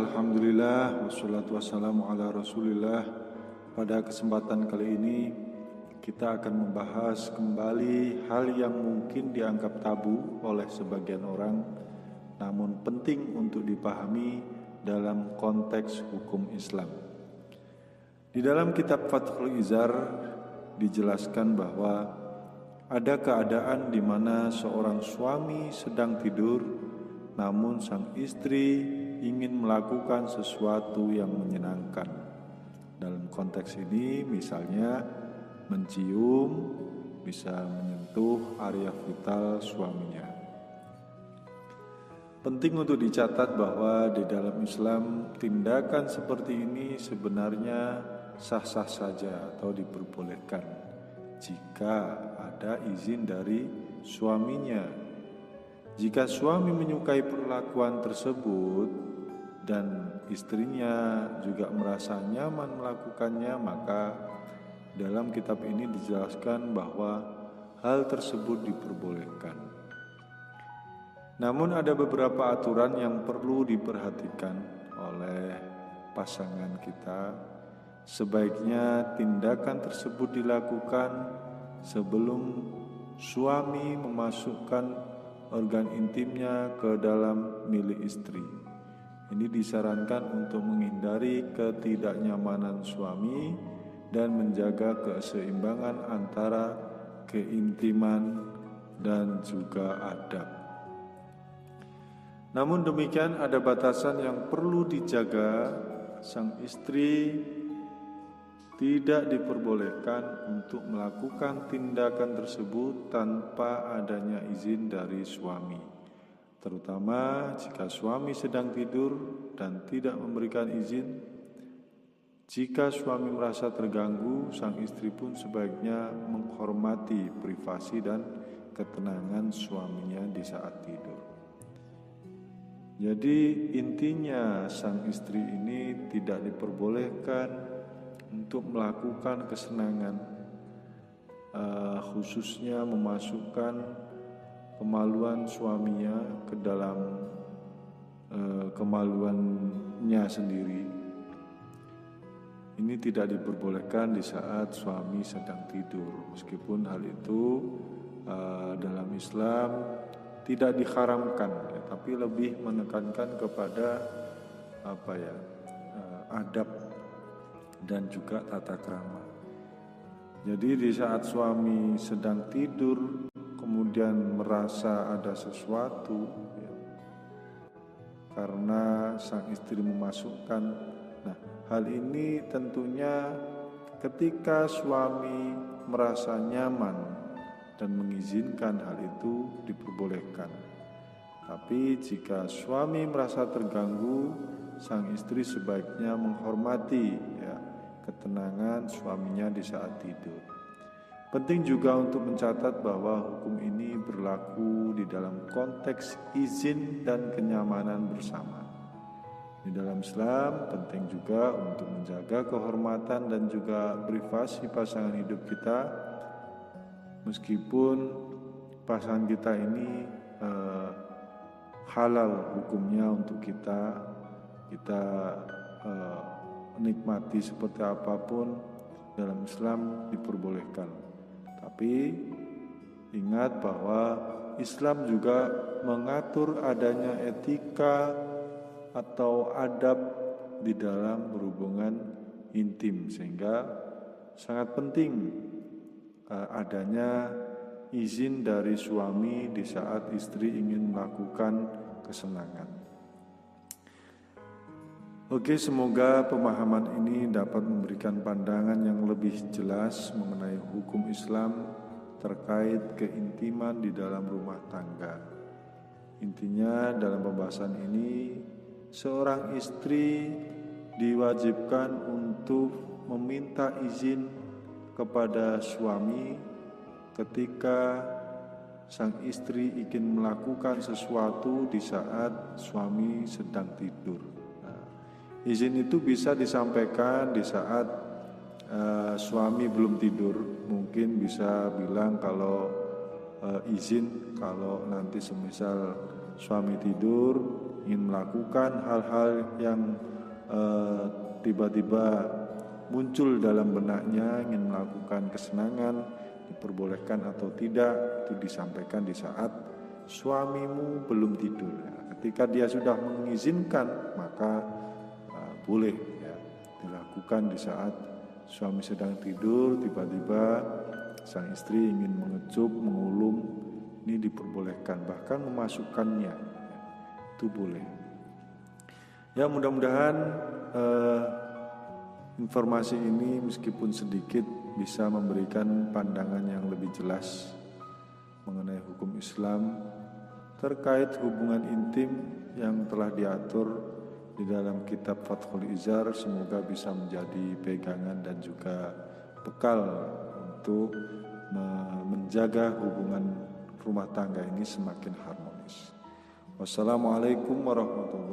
alhamdulillah, wassalatu wassalamu ala rasulillah. Pada kesempatan kali ini kita akan membahas kembali hal yang mungkin dianggap tabu oleh sebagian orang, namun penting untuk dipahami dalam konteks hukum Islam. Di dalam kitab Fathul Izar dijelaskan bahwa ada keadaan di mana seorang suami sedang tidur, namun sang istri ingin melakukan sesuatu yang menyenangkan. Dalam konteks ini misalnya mencium, bisa menyentuh area vital suaminya. Penting untuk dicatat bahwa di dalam Islam tindakan seperti ini sebenarnya sah-sah saja atau diperbolehkan jika ada izin dari suaminya. Jika suami menyukai perlakuan tersebut dan istrinya juga merasa nyaman melakukannya, maka dalam kitab ini dijelaskan bahwa hal tersebut diperbolehkan. Namun ada beberapa aturan yang perlu diperhatikan oleh pasangan kita. Sebaiknya tindakan tersebut dilakukan sebelum suami memasukkan organ intimnya ke dalam milik istri. Ini disarankan untuk menghindari ketidaknyamanan suami dan menjaga keseimbangan antara keintiman dan juga adab. Namun demikian ada batasan yang perlu dijaga. Sang istri tidak diperbolehkan untuk melakukan tindakan tersebut tanpa adanya izin dari suami. Terutama jika suami sedang tidur dan tidak memberikan izin. Jika suami merasa terganggu, sang istri pun sebaiknya menghormati privasi dan ketenangan suaminya di saat tidur. Jadi intinya sang istri ini tidak diperbolehkan untuk melakukan kesenangan, khususnya memasukkan kemaluan suaminya ke dalam kemaluannya sendiri. Ini tidak diperbolehkan di saat suami sedang tidur, meskipun hal itu dalam Islam tidak diharamkan, ya, tapi lebih menekankan kepada adab dan juga tata krama. Jadi di saat suami sedang tidur kemudian merasa ada sesuatu, ya, karena sang istri memasukkan. Nah, hal ini tentunya ketika suami merasa nyaman dan mengizinkan, hal itu diperbolehkan. Tapi jika suami merasa terganggu, sang istri sebaiknya menghormati, ya, ketenangan suaminya di saat tidur. Penting juga untuk mencatat bahwa hukum ini berlaku di dalam konteks izin dan kenyamanan bersama. Di dalam Islam penting juga untuk menjaga kehormatan dan juga privasi pasangan hidup kita, meskipun pasangan kita ini halal hukumnya untuk kita nikmati seperti apapun, dalam Islam diperbolehkan. Tapi ingat bahwa Islam juga mengatur adanya etika atau adab di dalam berhubungan intim, sehingga sangat penting adanya izin dari suami di saat istri ingin melakukan kesenangan. Oke, semoga pemahaman ini dapat memberikan pandangan yang lebih jelas mengenai hukum Islam terkait keintiman di dalam rumah tangga. Intinya dalam pembahasan ini, seorang istri diwajibkan untuk meminta izin kepada suami ketika sang istri ingin melakukan sesuatu di saat suami sedang tidur. Izin itu bisa disampaikan di saat suami belum tidur. Mungkin bisa bilang kalau izin kalau nanti semisal suami tidur, ingin melakukan hal-hal yang tiba-tiba muncul dalam benaknya, ingin melakukan kesenangan, diperbolehkan atau tidak, itu disampaikan di saat suamimu belum tidur. Ketika dia sudah mengizinkan, maka boleh ya, dilakukan di saat suami sedang tidur. Tiba-tiba sang istri ingin mengecup, mengulum, ini diperbolehkan, bahkan memasukkannya, itu boleh. Ya, mudah-mudahan informasi ini meskipun sedikit bisa memberikan pandangan yang lebih jelas mengenai hukum Islam terkait hubungan intim yang telah diatur di dalam kitab Fathul Izar. Semoga bisa menjadi pegangan dan juga bekal untuk menjaga hubungan rumah tangga ini semakin harmonis. Wassalamualaikum warahmatullahi wabarakatuh.